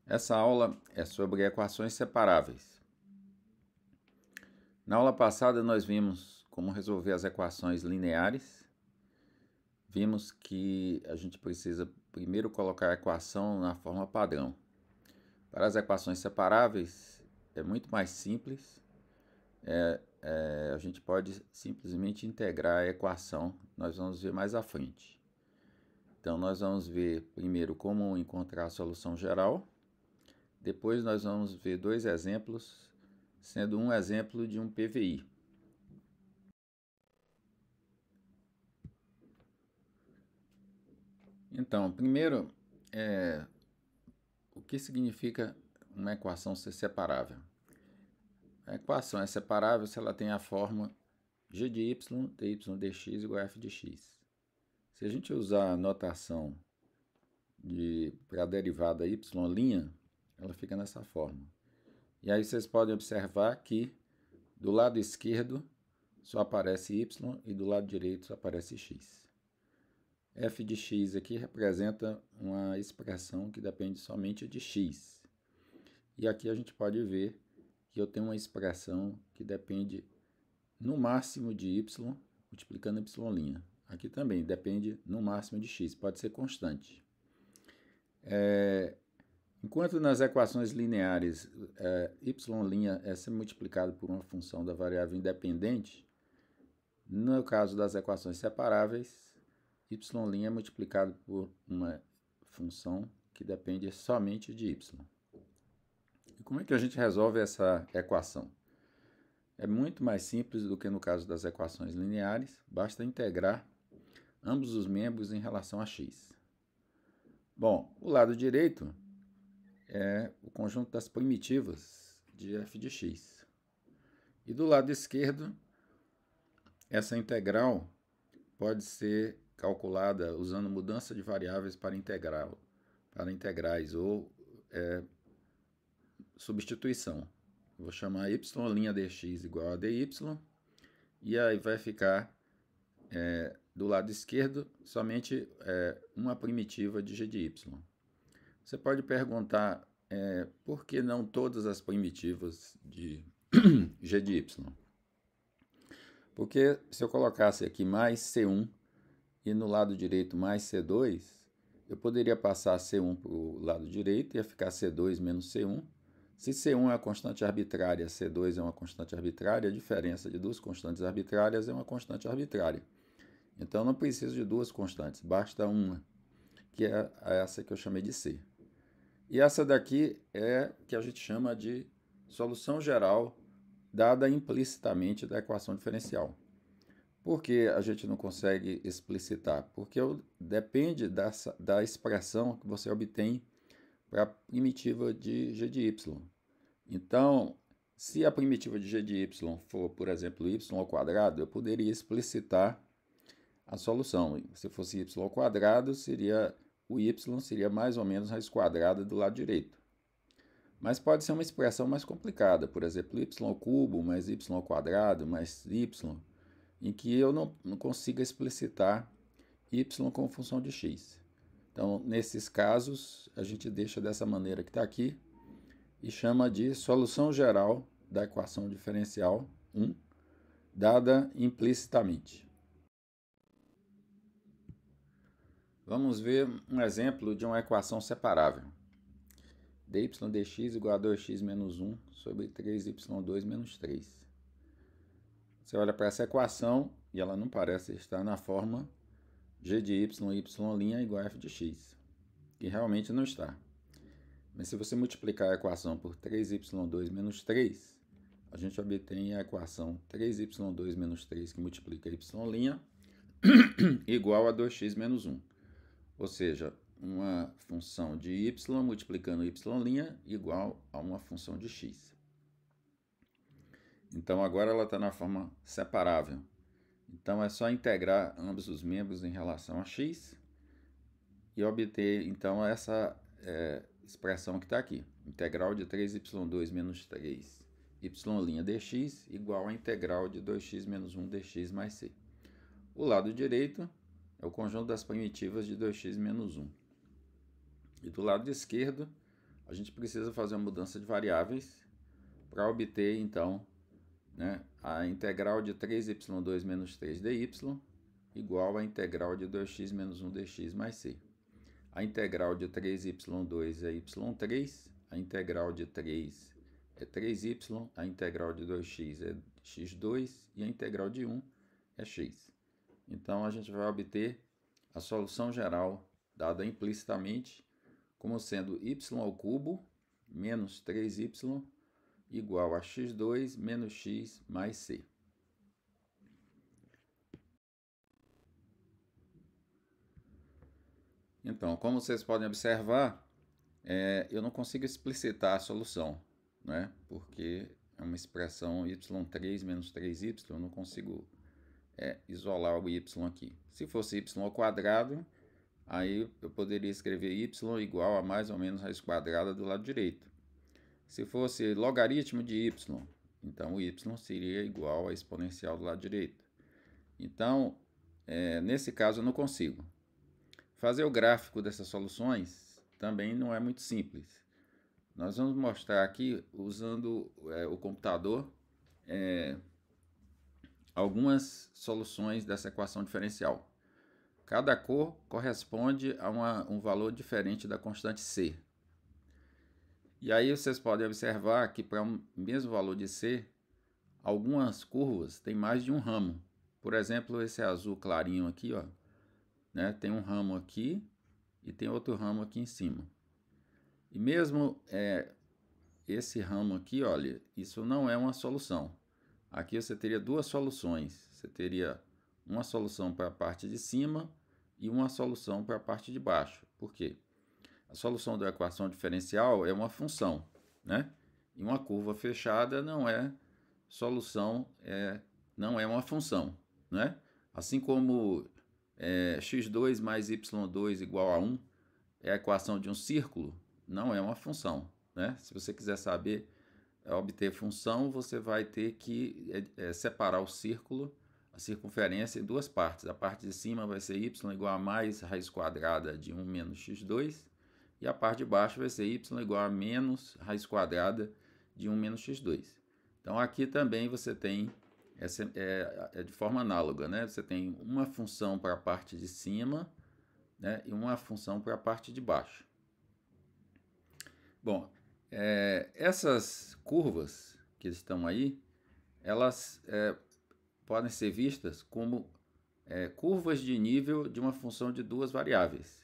Essa aula é sobre equações separáveis. Na aula passada nós vimos como resolver as equações lineares. Vimos que a gente precisa primeiro colocar a equação na forma padrão. Para as equações separáveis é muito mais simples. A gente pode simplesmente integrar a equação. Nós vamos ver mais à frente. Então nós vamos ver primeiro como encontrar a solução geral. Depois nós vamos ver dois exemplos, sendo um exemplo de um PVI. Então, primeiro, o que significa uma equação ser separável? A equação é separável se ela tem a forma g de y, dy dx igual a f de x. Se a gente usar a notação para a derivada y', ela fica nessa forma. E aí vocês podem observar que do lado esquerdo só aparece y e do lado direito só aparece x. F de x aqui representa uma expressão que depende somente de x. E aqui a gente pode ver que eu tenho uma expressão que depende no máximo de y multiplicando y'. Aqui também depende no máximo de x, pode ser constante. Enquanto nas equações lineares y' é sempre multiplicado por uma função da variável independente, no caso das equações separáveis, y' é multiplicado por uma função que depende somente de y. E como é que a gente resolve essa equação? É muito mais simples do que no caso das equações lineares, basta integrar ambos os membros em relação a x. Bom, o lado direito é o conjunto das primitivas de f de x. E do lado esquerdo, essa integral pode ser calculada usando mudança de variáveis para integrais ou substituição. Vou chamar y' dx igual a dy e aí vai ficar do lado esquerdo somente uma primitiva de g de y. Você pode perguntar por que não todas as primitivas de g de y? Porque se eu colocasse aqui mais C1 e no lado direito mais C2, eu poderia passar C1 para o lado direito e ia ficar C2 menos C1. Se C1 é uma constante arbitrária, C2 é uma constante arbitrária, a diferença de duas constantes arbitrárias é uma constante arbitrária. Então, não preciso de duas constantes, basta uma, que é essa que eu chamei de C. E essa daqui é que a gente chama de solução geral dada implicitamente da equação diferencial. Por que a gente não consegue explicitar? Porque depende da expressão que você obtém para a primitiva de g de y. Então, se a primitiva de g de y for, por exemplo, y ao quadrado, eu poderia explicitar a solução. Se fosse y ao quadrado, o y seria mais ou menos raiz quadrada do lado direito. Mas pode ser uma expressão mais complicada, por exemplo, y ao cubo mais y ao quadrado mais y, em que eu não consiga explicitar y como função de x. Então, nesses casos, a gente deixa dessa maneira que está aqui e chama de solução geral da equação diferencial 1, dada implicitamente. Vamos ver um exemplo de uma equação separável. dy dx igual a 2x menos 1 sobre 3y2 menos 3. Você olha para essa equação e ela não parece estar na forma g de y' igual a f de x, que realmente não está. Mas se você multiplicar a equação por 3y2 menos 3, a gente obtém a equação 3y2 menos 3 que multiplica y' igual a 2x menos 1. Ou seja, uma função de y multiplicando y' igual a uma função de x. Então, agora ela está na forma separável. Então, é só integrar ambos os membros em relação a x e obter, então, essa expressão que está aqui. Integral de 3y2 menos 3 y' dx igual a integral de 2x menos 1 dx mais c. O lado direito é o conjunto das primitivas de 2x menos 1. E do lado esquerdo, a a gente precisa fazer uma mudança de variáveis para obter, então, né, a integral de 3y2 menos 3dy igual à integral de 2x menos 1dx mais c. A integral de 3y2 é y3, a integral de 3 é 3y, a integral de 2x é x2 e a integral de 1 é x. Então, a gente vai obter a solução geral dada implicitamente como sendo y ao cubo menos 3y igual a x2 menos x mais c. Então, como vocês podem observar, eu não consigo explicitar a solução, né? Porque é uma expressão y3 menos 3y, eu não consigo isolar o y aqui. Se fosse y ao quadrado, aí eu poderia escrever y igual a mais ou menos raiz quadrada do lado direito. Se fosse logaritmo de y, então o y seria igual a exponencial do lado direito. Então, nesse caso eu não consigo. Fazer o gráfico dessas soluções também não é muito simples. Nós vamos mostrar aqui, usando o computador, algumas soluções dessa equação diferencial. Cada cor corresponde a um valor diferente da constante C. E aí vocês podem observar que para o mesmo valor de C, algumas curvas têm mais de um ramo. Por exemplo, esse azul clarinho aqui, ó, né, tem um ramo aqui e tem outro ramo aqui em cima. E mesmo esse ramo aqui, olha, isso não é uma solução. Aqui você teria duas soluções. Você teria uma solução para a parte de cima e uma solução para a parte de baixo. Por quê? A solução da equação diferencial é uma função, né? E uma curva fechada não é solução, não é uma função, né? Assim como x2 mais y2 igual a 1 é a equação de um círculo, não é uma função, né? Se você quiser saber obter função, você vai ter que separar o círculo, a circunferência, em duas partes. A parte de cima vai ser y igual a mais raiz quadrada de 1 menos x2, e a parte de baixo vai ser y igual a menos raiz quadrada de 1 menos x2. Então, aqui também você tem, de forma análoga, né? Você tem uma função para a parte de cima, né, e uma função para a parte de baixo. Bom, essas curvas que estão aí, elas podem ser vistas como curvas de nível de uma função de duas variáveis,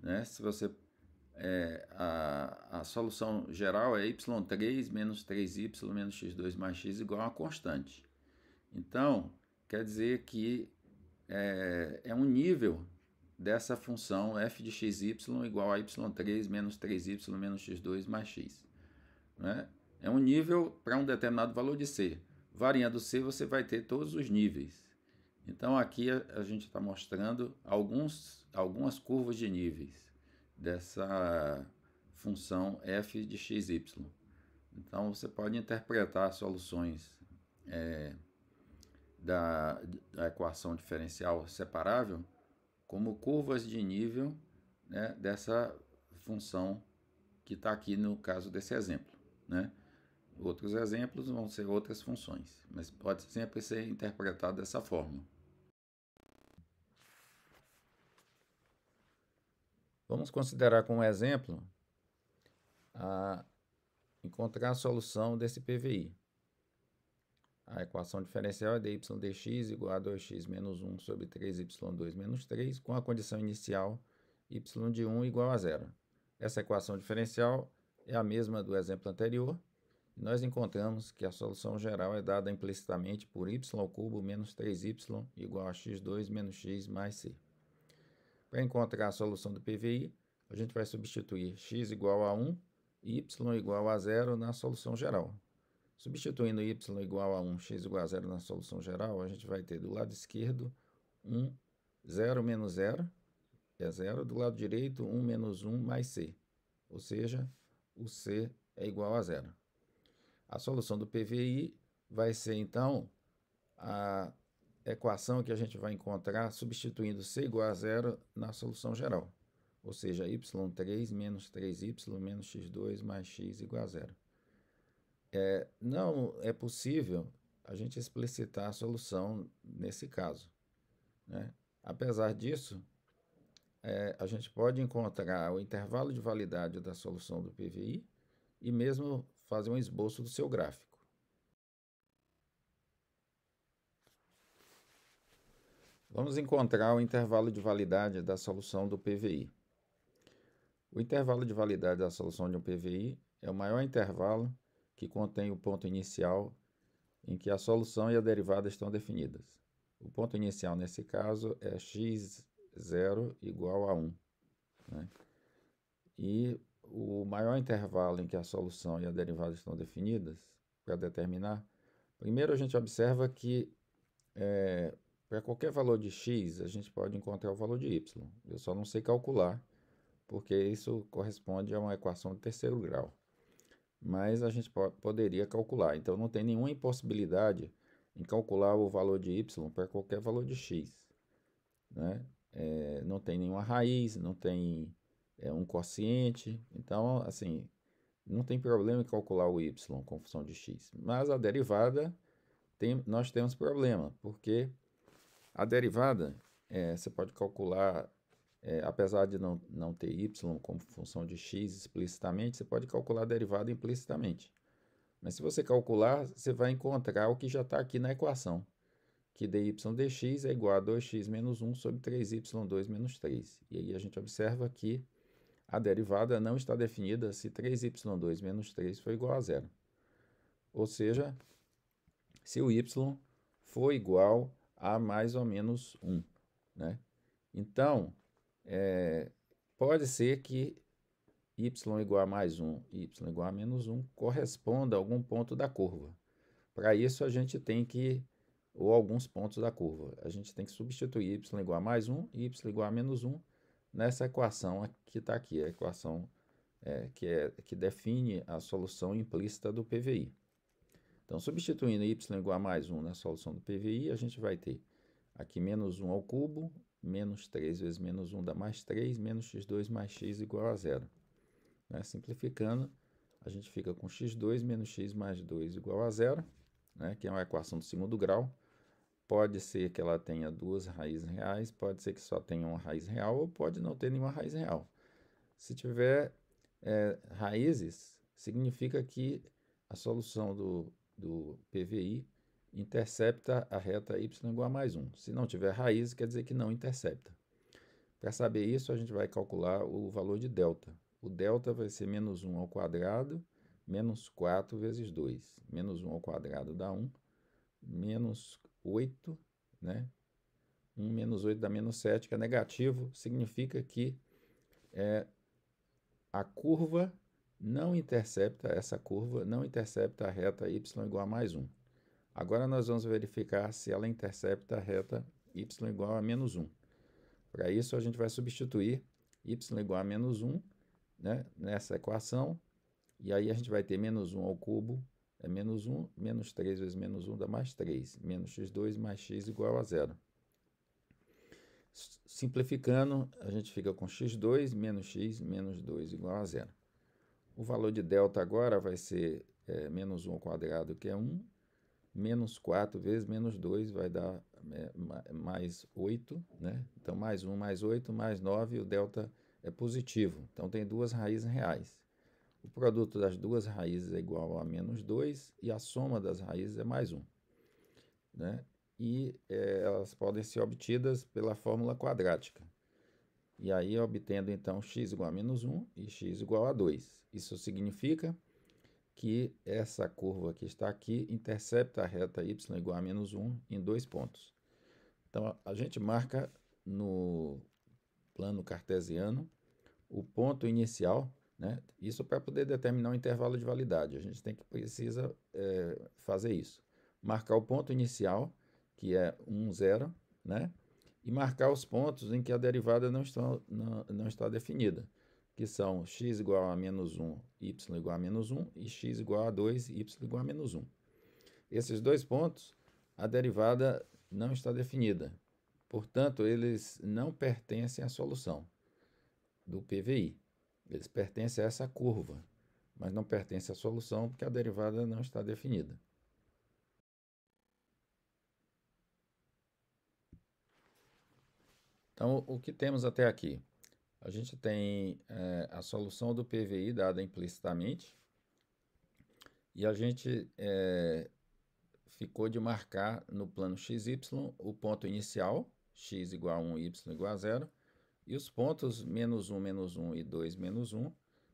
né? Se você a solução geral é y3 menos 3y menos x2 mais x igual a uma constante. Então, quer dizer que é um nível dessa função f de xy igual a y3 menos 3y menos x2 mais x. Né? É um nível para um determinado valor de c. Variando c, você vai ter todos os níveis. Então, aqui a gente está mostrando algumas curvas de níveis dessa função f de xy. Então, você pode interpretar soluções da equação diferencial separável como curvas de nível, né, dessa função que está aqui no caso desse exemplo, né? Outros exemplos vão ser outras funções, mas pode sempre ser interpretado dessa forma. Vamos considerar como exemplo encontrar a solução desse PVI. A equação diferencial é dy dx igual a 2x menos 1 sobre 3y2 menos 3, com a condição inicial y de 1 igual a 0. Essa equação diferencial é a mesma do exemplo anterior. E nós encontramos que a solução geral é dada implicitamente por y ao cubo menos 3y igual a x2 menos x mais c. Para encontrar a solução do PVI, a gente vai substituir x igual a 1 e y igual a 0 na solução geral. Substituindo y igual a 1, x igual a 0 na solução geral, a gente vai ter do lado esquerdo 1, 0 menos 0, é 0. Do lado direito, 1 menos 1 mais c. Ou seja, o c é igual a 0. A solução do PVI vai ser, então, a equação que a gente vai encontrar substituindo c igual a 0 na solução geral. ou seja, y3 menos 3y menos x2 mais x igual a zero. Não é possível a gente explicitar a solução nesse caso, né? Apesar disso, a gente pode encontrar o intervalo de validade da solução do PVI e mesmo fazer um esboço do seu gráfico. Vamos encontrar o intervalo de validade da solução do PVI. O intervalo de validade da solução de um PVI é o maior intervalo que contém o ponto inicial em que a solução e a derivada estão definidas. O ponto inicial, nesse caso, é x0 igual a 1. Né? E o maior intervalo em que a solução e a derivada estão definidas, para determinar, primeiro a gente observa que para qualquer valor de x, a gente pode encontrar o valor de y. Eu só não sei calcular, porque isso corresponde a uma equação de terceiro grau. Mas a gente poderia calcular. Então, não tem nenhuma impossibilidade em calcular o valor de y para qualquer valor de x. Né? Não tem nenhuma raiz, não tem um quociente. Então, assim, não tem problema em calcular o y com função de x. Mas a derivada, nós temos problema, porque a derivada, você pode calcular, apesar de não ter y como função de x explicitamente, você pode calcular a derivada implicitamente. Mas se você calcular, você vai encontrar o que já está aqui na equação, que dy dx é igual a 2x menos 1 sobre 3y2 menos 3. E aí a gente observa que a derivada não está definida se 3y2 menos 3 for igual a zero. Ou seja, se o y for igual a mais ou menos 1. Né? Então, pode ser que y igual a mais 1 e y igual a menos 1 corresponda a algum ponto da curva. Para isso, a gente tem que, ou alguns pontos da curva, a gente tem que substituir y igual a mais 1 e y igual a menos 1 nessa equação que está aqui, a equação que define a solução implícita do PVI. Então, substituindo y igual a mais 1 na solução do PVI, a gente vai ter aqui menos 1 ao cubo, menos 3 vezes menos 1 dá mais 3, menos x2 mais x igual a zero. Né? Simplificando, a gente fica com x2 menos x mais 2 igual a zero, né? Que é uma equação do segundo grau. Pode ser que ela tenha duas raízes reais, pode ser que só tenha uma raiz real, ou pode não ter nenhuma raiz real. Se tiver raízes, significa que a solução do PVI intercepta a reta y igual a mais 1. Se não tiver raiz, quer dizer que não intercepta. Para saber isso, a gente vai calcular o valor de delta. O delta vai ser menos 1 ao quadrado, menos 4 vezes 2. Menos 1 ao quadrado dá 1, menos 8, né? 1 menos 8 dá menos 7, que é negativo, significa que a curva não intercepta, essa curva não intercepta a reta y igual a mais 1. Agora nós vamos verificar se ela intercepta a reta y igual a menos 1. Para isso, a gente vai substituir y igual a menos 1, né, nessa equação, e aí a gente vai ter menos 1 ao cubo, é menos 1, menos 3 vezes menos 1 dá mais 3, menos x2 mais x igual a zero. Simplificando, a gente fica com x2 menos x menos 2 igual a zero. O valor de delta agora vai ser menos 1 ao quadrado, que é 1, menos 4 vezes menos 2 vai dar mais 8, né? Então, mais 1 mais 8 mais 9, o delta é positivo. Então, tem duas raízes reais. O produto das duas raízes é igual a menos 2 e a soma das raízes é mais 1. Né? E elas podem ser obtidas pela fórmula quadrática. E aí, obtendo, então, x igual a menos 1 e x igual a 2. Isso significa que essa curva que está aqui intercepta a reta y igual a menos 1 em 2 pontos. Então, a gente marca no plano cartesiano o ponto inicial, né? Isso para poder determinar o intervalo de validade. A gente precisa fazer isso. Marcar o ponto inicial, que é 1, 0, né? E marcar os pontos em que a derivada não está definida, que são x igual a menos 1, y igual a menos 1 e x igual a 2, y igual a menos 1. Esses dois pontos, a derivada não está definida. Portanto, eles não pertencem à solução. do PVI. Eles pertencem a essa curva, mas não pertencem à solução porque a derivada não está definida. Então, o que temos até aqui? A gente tem a solução do PVI dada implicitamente e a gente ficou de marcar no plano XY o ponto inicial, x igual a 1, y igual a 0, e os pontos menos 1 e 2 menos 1,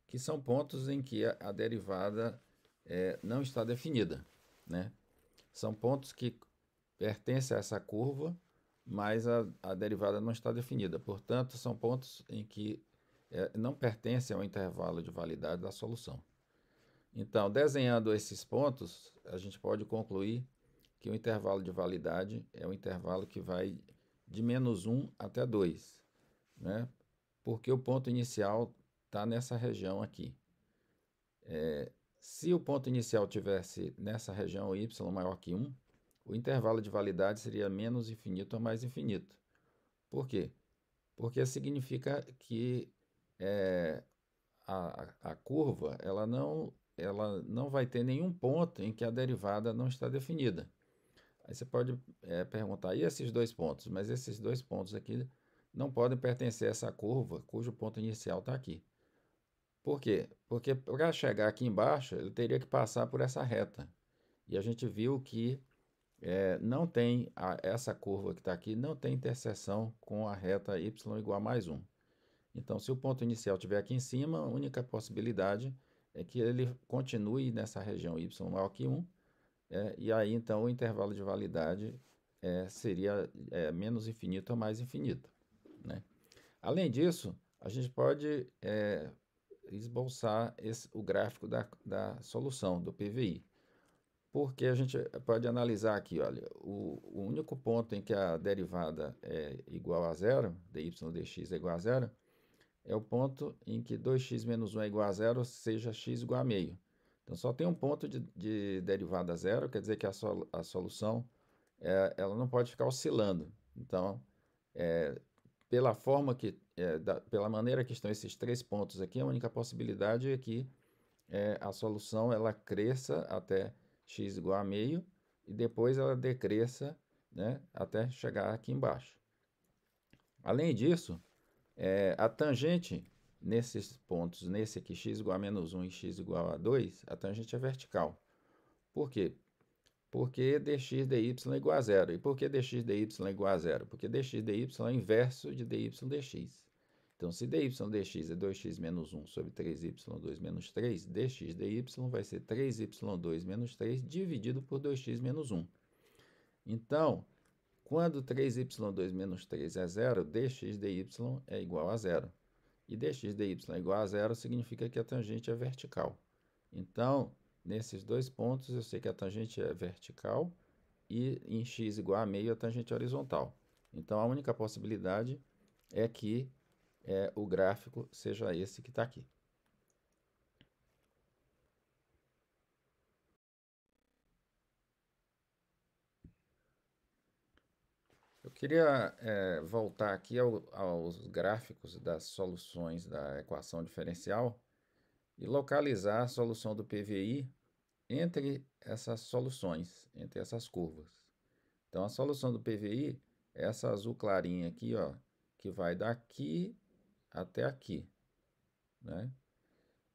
que são pontos em que a derivada não está definida, né? São pontos que pertencem a essa curva, mas a derivada não está definida. Portanto, são pontos em que não pertencem ao intervalo de validade da solução. Então, desenhando esses pontos, a gente pode concluir que o intervalo de validade é o intervalo que vai de menos 1 até 2, né? Porque o ponto inicial está nessa região aqui. Se o ponto inicial tivesse nessa região y maior que 1, o intervalo de validade seria menos infinito a mais infinito. Por quê? Porque significa que a curva ela não vai ter nenhum ponto em que a derivada não está definida. Aí você pode perguntar, e esses dois pontos? Mas esses dois pontos aqui não podem pertencer a essa curva cujo ponto inicial está aqui. Por quê? Porque para chegar aqui embaixo, ele teria que passar por essa reta. E a gente viu que não tem essa curva que está aqui, não tem interseção com a reta y igual a mais 1. Então, se o ponto inicial estiver aqui em cima, a única possibilidade é que ele continue nessa região y maior que 1, e aí então o intervalo de validade seria menos infinito a mais infinito, né? Além disso, a gente pode esboçar o gráfico da solução do PVI. Porque a gente pode analisar aqui, olha, o único ponto em que a derivada é igual a zero, dy dx é igual a zero, é o ponto em que 2x menos 1 é igual a zero, seja x igual a meio. Então, só tem um ponto de derivada zero, quer dizer que a solução ela não pode ficar oscilando. Então, pela forma pela maneira que estão esses três pontos aqui, a única possibilidade é que a solução ela cresça até x igual a meio e depois ela decresça, né, até chegar aqui embaixo. Além disso, a tangente nesses pontos, nesse aqui x igual a menos 1 e x igual a 2, a tangente é vertical. Por quê? Porque dx dy é igual a zero. E por que dx dy é igual a zero? Porque dx dy é o inverso de dy dx. Então, se dy dx é 2x menos 1 sobre 3y2 menos 3, dx dy vai ser 3y2 menos 3 dividido por 2x menos 1. Então, quando 3y2 menos 3 é zero, dx dy é igual a zero. E dx dy é igual a zero significa que a tangente é vertical. Então, nesses dois pontos, eu sei que a tangente é vertical e em x igual a meio a tangente é horizontal. Então, a única possibilidade é que o gráfico seja esse que está aqui. Eu queria voltar aqui aos gráficos das soluções da equação diferencial e localizar a solução do PVI entre essas soluções, entre essas curvas. Então, a solução do PVI é essa azul clarinha aqui, ó, que vai daqui até aqui, né?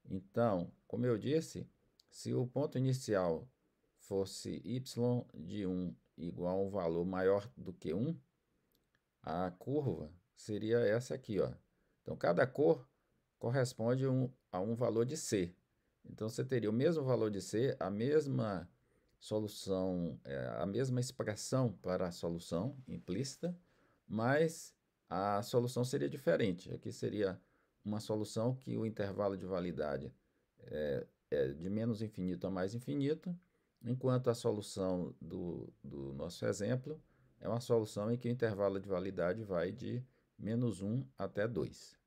Então, como eu disse, se o ponto inicial fosse y de 1 igual a um valor maior do que 1, a curva seria essa aqui, ó. Então, cada cor corresponde a um valor de C. Então, você teria o mesmo valor de C, a mesma solução, a mesma expressão para a solução implícita, mas a solução seria diferente. Aqui seria uma solução que o intervalo de validade é de menos infinito a mais infinito, enquanto a solução do nosso exemplo é uma solução em que o intervalo de validade vai de menos 1 até 2.